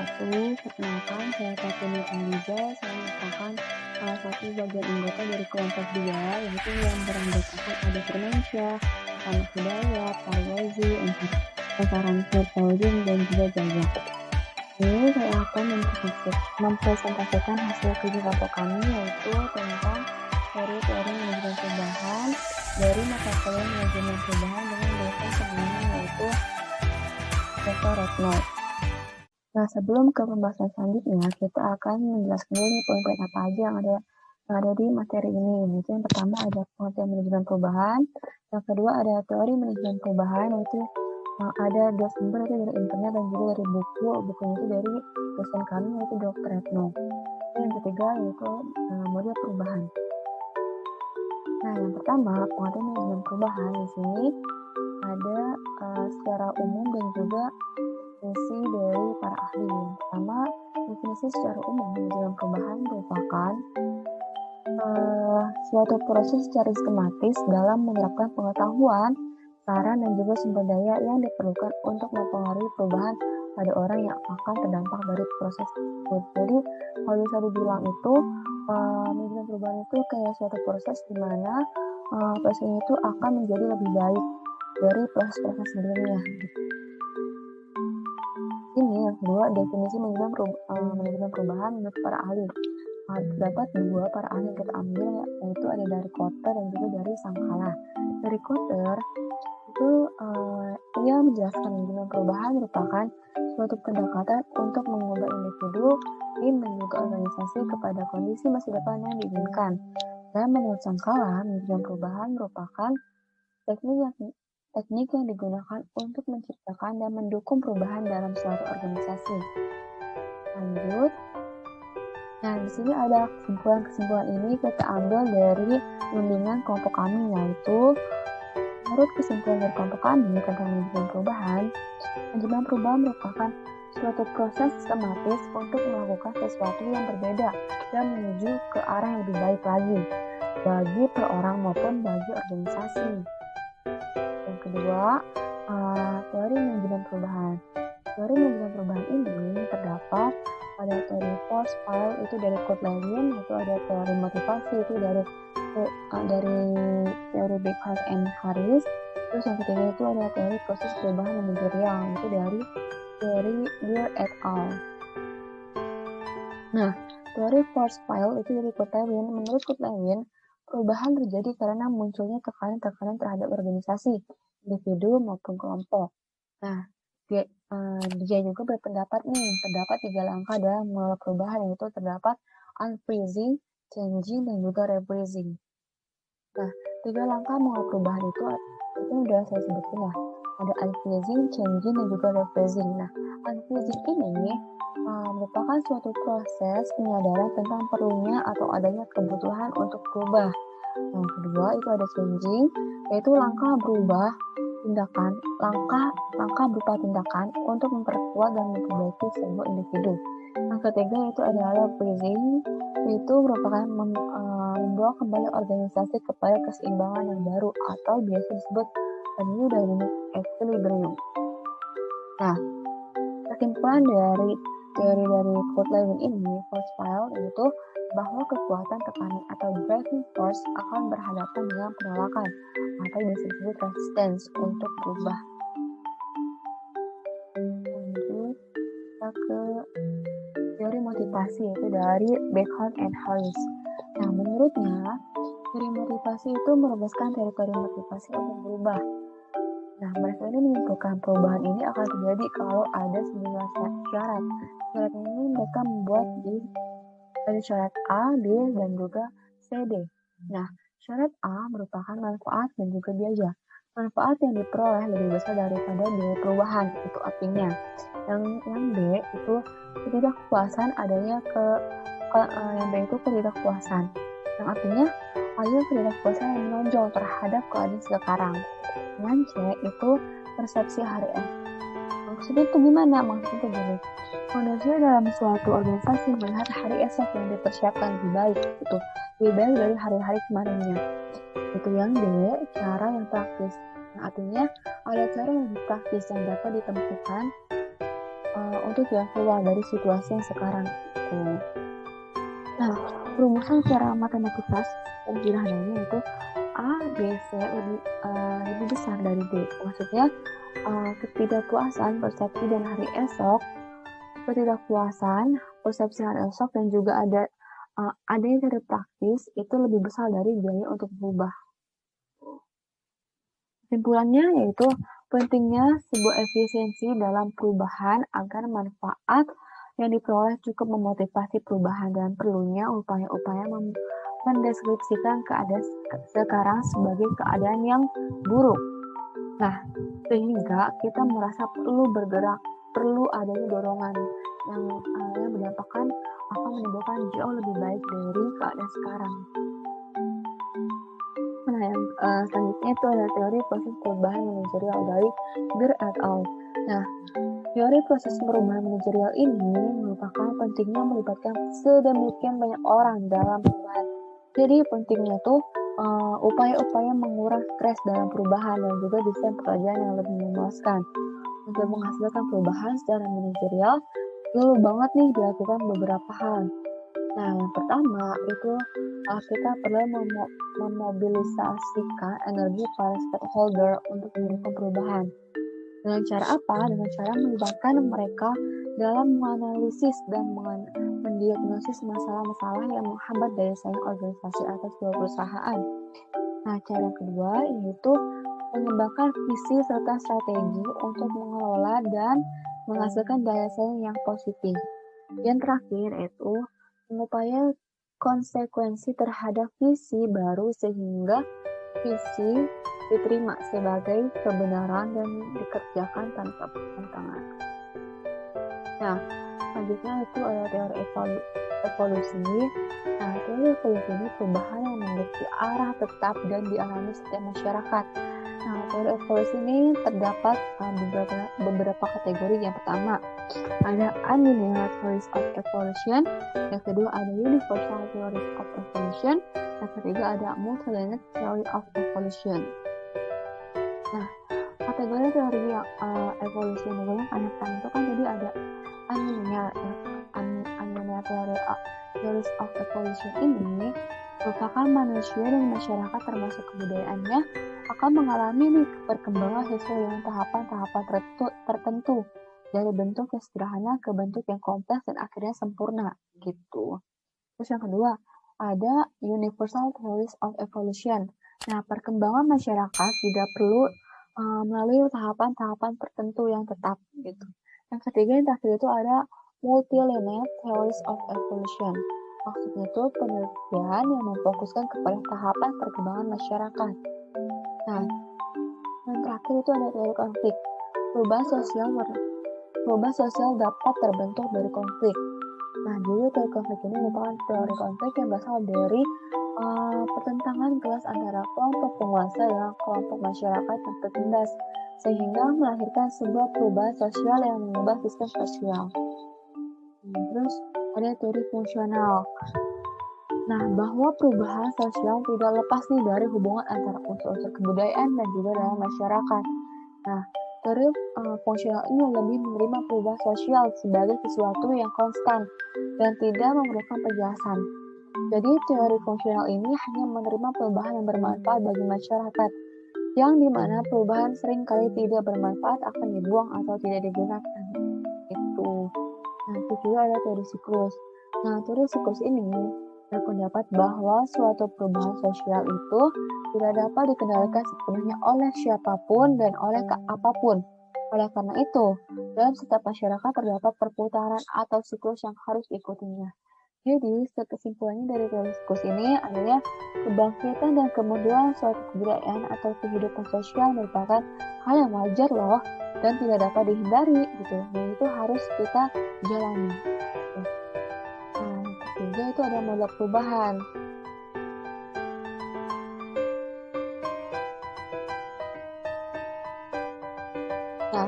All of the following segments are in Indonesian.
satu, perkenalkan saya Taufini Anliza. Saya merupakan salah satu bagian anggota dari kelompok 2, yaitu yang beranggotakan ada Firmansyah, Muhammad Hidayat, Parwazi, Ansaran Fauzin, dan juga Jaya. Ini saya akan mempresentasikan hasil kerja kelompok kami, yaitu tentang teori manajemen perubahan dari mata kuliah manajemen perubahan dengan dosen sebelumnya, yaitu Dr. Retno. Nah, sebelum ke pembahasan selanjutnya, kita akan menjelaskan dulu nih poin-poin apa aja yang ada di materi ini. Yaitu yang pertama ada pengertian manajemen perubahan, yang kedua ada teori manajemen perubahan, yaitu ada dua sumber, yaitu dari internet dan juga dari buku. Bukunya itu dari dosen kami, yaitu Dr. Retno. Yang ketiga yaitu model perubahan. Nah, yang pertama pengertian manajemen perubahan di sini ada secara umum dan juga definisi dari para ahli. Yang pertama, definisi secara umum manajemen perubahan merupakan suatu proses secara sistematis dalam menerapkan pengetahuan, saran, dan juga sumber daya yang diperlukan untuk mempengaruhi perubahan pada orang yang akan terdampak dari proses tersebut. Jadi, kalau bisa dibilang itu, manajemen perubahan itu kayak suatu proses di mana proses itu akan menjadi lebih baik dari proses-proses sebelumnya. Ini yang kedua, definisi manajemen perubahan menurut para ahli. Terdapat dua para ahli yang kita ambil, yaitu ada dari Kotter dan juga dari Sangkala. Dari Kotter itu ia menjelaskan manajemen perubahan merupakan suatu pendekatan untuk mengubah individu, tim, dan juga organisasi kepada kondisi masa depan yang diinginkan. Dan menurut Sangkala, manajemen perubahan merupakan teknik yang digunakan untuk menciptakan dan mendukung perubahan dalam suatu organisasi. Lanjut. Nah, di sini ada kesimpulan ini kita ambil dari bimbingan kelompok kami, yaitu menurut kesimpulan dari kelompok kami tentang manajemen perubahan merupakan suatu proses sistematis untuk melakukan sesuatu yang berbeda dan menuju ke arah yang lebih baik lagi bagi per orang maupun bagi organisasi. Yang kedua, teori manajemen perubahan. Teori manajemen perubahan ini terdapat pada teori force file itu dari Kurt Lewin, itu ada teori motivasi itu dari teori Beckhardt and Harris. Terus yang ketiga itu ada teori proses perubahan manajerial, itu dari teori Beer et al. Nah, teori force file itu dari Kurt Lewin. Menurut Kurt Lewin, perubahan terjadi karena munculnya tekanan-tekanan terhadap organisasi, individu maupun kelompok. Nah, dia juga berpendapat terdapat 3 langkah dalam mengelola perubahan, yaitu terdapat unfreezing, changing, dan juga rebracing. Nah, 3 langkah mengelola perubahan itu udah saya sebutin ya. Ada unfreezing, changing, dan juga rebracing. Nah, unfreezing ini merupakan suatu proses penyadaran tentang perlunya atau adanya kebutuhan untuk berubah. Yang kedua itu ada changing, yaitu langkah berupa tindakan untuk memperkuat dan memperbaiki sebuah individu. Yang ketiga itu adalah rebracing, yaitu merupakan membawa kembali organisasi kepada keseimbangan yang baru atau biasa disebut new dynamic equilibrium. Nah, kesimpulan dari teori dari Kurt Lewin ini, force file, yaitu bahwa kekuatan tekanan atau driving force akan berhadapan dengan penolakan atau biasa disebut resistance untuk berubah. Lanjut kita ke teori motivasi, yaitu dari Beckhardt and Harris. Nah, menurutnya teori motivasi itu merumuskan teori motivasi untuk berubah. Nah, mereka ini menyimpulkan perubahan ini akan terjadi kalau ada sejumlah syarat. Syarat ini mereka membuat dari syarat A, B, dan juga C, D. Nah, syarat A merupakan manfaat dan juga biaya. Manfaat yang diperoleh lebih besar daripada biaya perubahan, itu artinya. Yang B itu ketidakpuasan adanya yang B itu ketidakpuasan. Yang artinya ada ketidakpuasan yang menonjol terhadap keadaan sekarang. Yang C itu persepsi hari esok. Maksudnya itu gimana? Maksudnya itu gini. Manusia dalam suatu organisasi melihat hari esok yang dipersiapkan lebih baik, itu lebih baik dari hari-hari kemarinnya. Itu yang D, cara yang praktis. Nah, artinya ada cara yang praktis yang dapat ditemukan untuk jalan keluar dari situasi yang sekarang itu. Nah, perumusan secara matematika sederhananya itu A, B, C lebih besar dari D. Maksudnya ketidakpuasan persepsi dan hari esok, ketidakpuasan persepsi hari esok, dan juga adanya dari praktis itu lebih besar dari biaya untuk berubah. Kesimpulannya yaitu pentingnya sebuah efisiensi dalam perubahan agar manfaat yang diperoleh cukup memotivasi perubahan, dan perlunya upaya-upaya mendeskripsikan keadaan sekarang sebagai keadaan yang buruk. Nah, sehingga kita merasa perlu bergerak, perlu adanya dorongan yang berdampak akan menimbulkan jauh lebih baik dari keadaan sekarang. Nah, yang selanjutnya itu adalah teori proses perubahan manajerial dari Beer et al. Nah, teori proses perubahan manajerial ini merupakan pentingnya melibatkan sedemikian banyak orang dalam perubahan. Jadi pentingnya tuh upaya-upaya mengurangi stres dalam perubahan dan juga desain pekerjaan yang lebih memuaskan. Untuk menghasilkan perubahan secara manajerial, perlu banget nih dilakukan beberapa hal. Nah, yang pertama itu kita perlu memobilisasikan energi para stakeholder untuk mendukung perubahan. Dengan cara apa? Dengan cara melibatkan mereka dalam menganalisis dan mendiagnosis masalah-masalah yang menghambat daya saing organisasi atau sebuah perusahaan. Nah, cara kedua yaitu mengembangkan visi serta strategi untuk mengelola dan menghasilkan daya saing yang positif. Yang terakhir yaitu mengupaya konsekuensi terhadap visi baru sehingga visi diterima sebagai kebenaran dan dikerjakan tanpa tantangan. Nah, selanjutnya itu adalah teori evolusi. Nah, teori evolusi ini perubahan yang memiliki arah tetap dan dialami setiap masyarakat. Nah, teori evolusi ini terdapat beberapa kategori. Yang pertama, ada unlinear theories of evolution. Yang kedua, ada universal theories of evolution. Yang ketiga, ada multilinear theory of evolution. Nah, kategori teori yang evolusi yang digunakan yang pertama itu kan jadi ada unlinear theories of evolution ini merupakan manusia dan masyarakat termasuk kebudayaannya akan mengalami nih perkembangan sesuai dengan tahapan-tahapan tertentu dari bentuk yang sederhana ke bentuk yang kompleks dan akhirnya sempurna gitu. Terus yang kedua, ada universal theories of evolution. Nah, perkembangan masyarakat tidak perlu melalui tahapan-tahapan tertentu yang tetap gitu. Yang ketiga, yang terakhir itu ada multilinear theories of evolution. Maksudnya itu penelitian yang memfokuskan kepada tahapan perkembangan masyarakat. Nah, yang terakhir itu ada teori konflik. Perubahan sosial dapat terbentuk dari konflik. Nah, jadi teori konflik ini merupakan teori konflik yang berasal dari pertentangan kelas antara kelompok penguasa dan kelompok masyarakat yang tertindas, sehingga melahirkan sebuah perubahan sosial yang mengubah sistem sosial. Terus ada teori fungsional. Nah, bahwa perubahan sosial tidak lepas nih dari hubungan antara unsur-unsur kebudayaan dan juga dalam masyarakat. Nah, teori fungsional ini lebih menerima perubahan sosial sebagai sesuatu yang konstan dan tidak memerlukan penjelasan. Jadi, teori fungsional ini hanya menerima perubahan yang bermanfaat bagi masyarakat, yang dimana perubahan seringkali tidak bermanfaat akan dibuang atau tidak digunakan. Itu. Nah, itu juga ada teori siklus. Nah, teori siklus ini berpendapat bahwa suatu perubahan sosial itu tidak dapat dikendalikan sepenuhnya oleh siapapun dan oleh apapun. Oleh karena itu, dalam setiap masyarakat terdapat perputaran atau siklus yang harus diikutinya. Jadi, kesimpulannya dari teori siklus ini adalah kebangkitan dan kemunduran suatu kebudayaan atau kehidupan sosial merupakan hal yang wajar loh dan tidak dapat dihindari gitu. Dan itu harus kita jalani. Nah, yang ketiga itu ada model perubahan. Nah,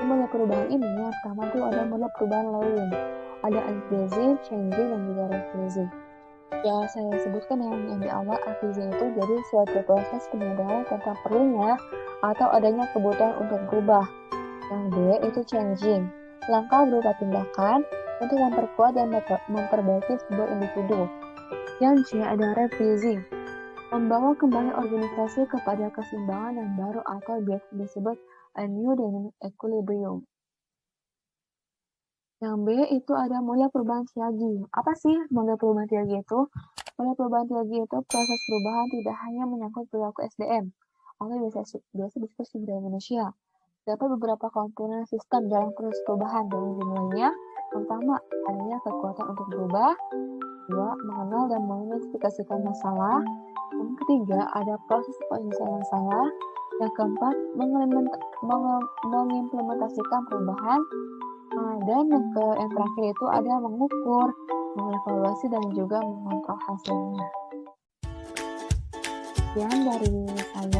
model perubahan ini yang pertama itu ada model perubahan lain. Ada inclusive, changing, dan juga regressive. Ya, saya sebutkan yang di awal inclusive itu jadi suatu proses penyadaran tentang perlunya atau adanya kebutuhan untuk berubah. Yang B itu changing. Langkah berupa tindakan untuk memperkuat dan memperbaiki sebuah individu. Yang C ada rephrasing, membawa kembali organisasi kepada keseimbangan yang baru atau biasa disebut a new dynamic equilibrium. Yang B itu ada mulai perubahan siagi. Apa sih mulai perubahan siagi itu? Mulai perubahan siagi itu proses perubahan tidak hanya menyangkut perilaku SDM, atau biasa disebut sumber daya manusia. Terdapat beberapa komponen sistem dalam proses perubahan dan jumlahnya. Pertama, adanya kekuatan untuk berubah. Dua, mengenal dan mengidentifikasikan masalah. Yang ketiga, ada proses penyelesaian masalah. Yang keempat, mengimplementasikan perubahan. Dan yang terakhir itu ada mengukur, mengevaluasi, dan juga mengontrol hasilnya. Sekian dari saya.